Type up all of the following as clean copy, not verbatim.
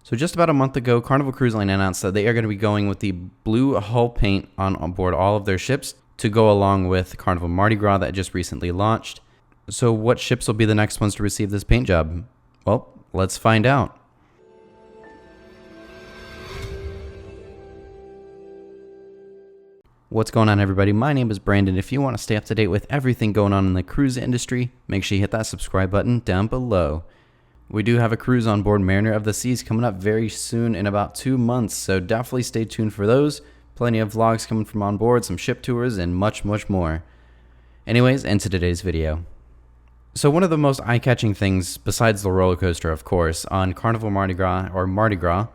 So just about a month ago, Carnival Cruise Line announced that they are going to be going with the blue hull paint on board all of their ships to go along with Carnival Mardi Gras that just recently launched. So what ships will be the next ones to receive this paint job? Well, let's find out. What's going on, everybody? My name is Brandon. If you want to stay up to date with everything going on in the cruise industry, make sure you hit that subscribe button down below. We do have a cruise on board Mariner of the Seas coming up very soon in about 2 months, so definitely stay tuned for those. Plenty of vlogs coming from on board, some ship tours, and much more. Anyways, into today's video. So one of the most eye-catching things, besides the roller coaster of course, on Carnival Mardi Gras,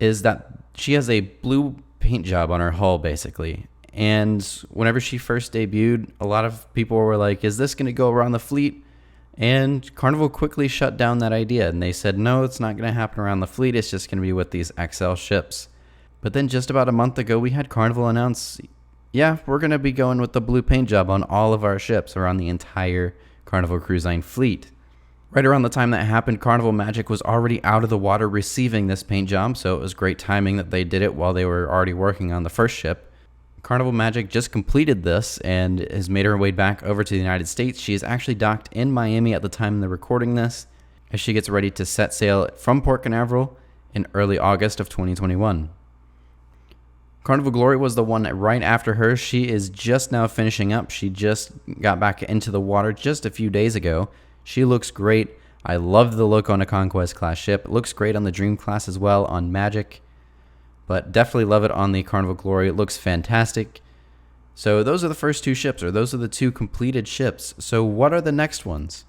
is that she has a blue paint job on her hull basically. And whenever she first debuted, a lot of people were like, is this going to go around the fleet? And Carnival quickly shut down that idea, and they said, no, it's not going to happen around the fleet, it's just going to be with these XL ships. But then just about a month ago, we had Carnival announce, yeah, we're going to be going with the blue paint job on all of our ships around the entire Carnival Cruise Line fleet. Right around the time that happened, Carnival Magic was already out of the water receiving this paint job, so it was great timing that they did it while they were already working on the first ship. Carnival Magic just completed this and has made her way back over to the United States. She is actually docked in Miami at the time of the recording this, as she gets ready to set sail from Port Canaveral in early August of 2021. Carnival Glory was the one right after her. She is just now finishing up. She just got back into the water just a few days ago. She looks great. I love the look on a Conquest class ship. It looks great on the Dream class as well on Magic. But definitely love it on the Carnival Glory. It looks fantastic. So those are the first two ships, or those are the two completed ships. So what are the next ones?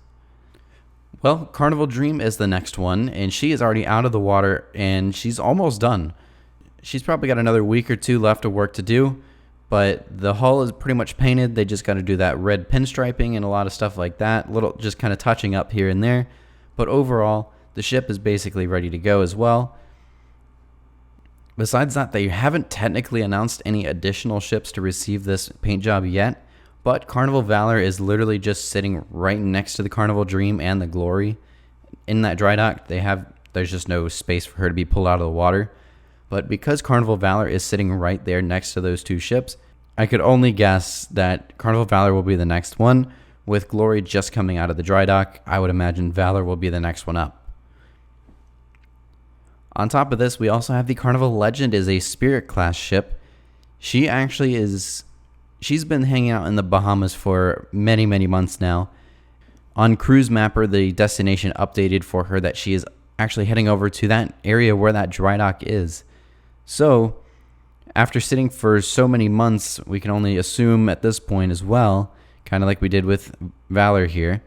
Well, Carnival Dream is the next one, and she is already out of the water, and she's almost done. She's probably got another week or two left of work to do, but the hull is pretty much painted. They just got to do that red pinstriping and a lot of stuff like that, little just kind of touching up here and there. But overall, the ship is basically ready to go as well. Besides that, they haven't technically announced any additional ships to receive this paint job yet, but Carnival Valor is literally just sitting right next to the Carnival Dream and the Glory. In that dry dock, there's just no space for her to be pulled out of the water. But because Carnival Valor is sitting right there next to those two ships, I could only guess that Carnival Valor will be the next one. With Glory just coming out of the dry dock, I would imagine Valor will be the next one up. On top of this, we also have the Carnival Legend is a Spirit class ship. She's been hanging out in the Bahamas for many months now. On Cruise Mapper, the destination updated for her that she is actually heading over to that area where that dry dock is. So, after sitting for so many months, we can only assume at this point as well, kind of like we did with Valor here,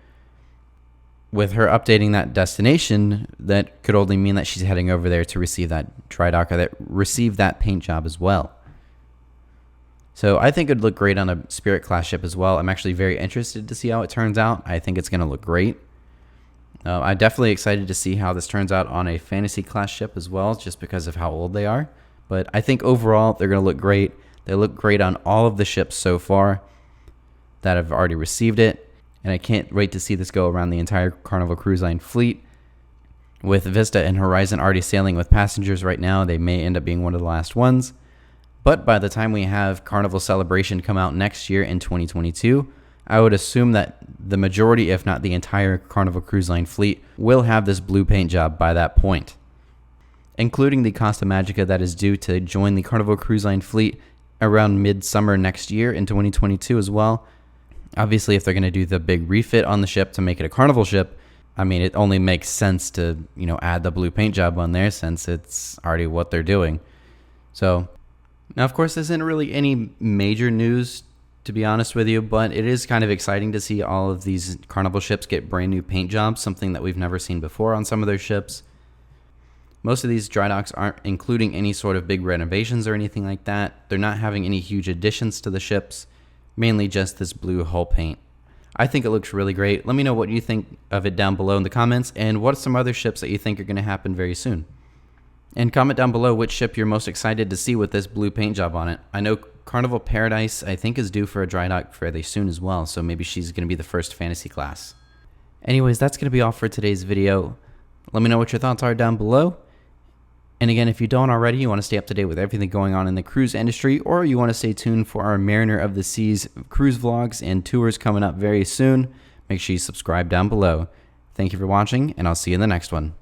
with her updating that destination, that could only mean that she's heading over there to receive that dry dock, or that receive that paint job as well. So I think it'd look great on a Spirit class ship as well. I'm actually very interested to see how it turns out. I think it's going to look great. I'm definitely excited to see how this turns out on a Fantasy class ship as well, just because of how old they are. But I think overall they're going to look great. They look great on all of the ships so far that have already received it. And I can't wait to see this go around the entire Carnival Cruise Line fleet. With Vista and Horizon already sailing with passengers right now, they may end up being one of the last ones. But by the time we have Carnival Celebration come out next year in 2022, I would assume that the majority, if not the entire Carnival Cruise Line fleet, will have this blue paint job by that point, including the Costa Magica that is due to join the Carnival Cruise Line fleet around mid-summer next year in 2022 as well. Obviously, if they're going to do the big refit on the ship to make it a Carnival ship, I mean, it only makes sense to, add the blue paint job on there since it's already what they're doing. So, now of course, this isn't really any major news, to be honest with you, but it is kind of exciting to see all of these Carnival ships get brand new paint jobs, something that we've never seen before on some of their ships. Most of these dry docks aren't including any sort of big renovations or anything like that. They're not having any huge additions to the ships, mainly just this blue hull paint. I think it looks really great. Let me know what you think of it down below in the comments, and what are some other ships that you think are going to happen very soon. And comment down below which ship you're most excited to see with this blue paint job on it. I know Carnival Paradise, I think, is due for a dry dock fairly soon as well, so maybe she's going to be the first fantasy class. Anyways, that's going to be all for today's video. Let me know what your thoughts are down below. And again, if you don't already, you want to stay up to date with everything going on in the cruise industry, or you want to stay tuned for our Mariner of the Seas cruise vlogs and tours coming up very soon, make sure you subscribe down below. Thank you for watching, and I'll see you in the next one.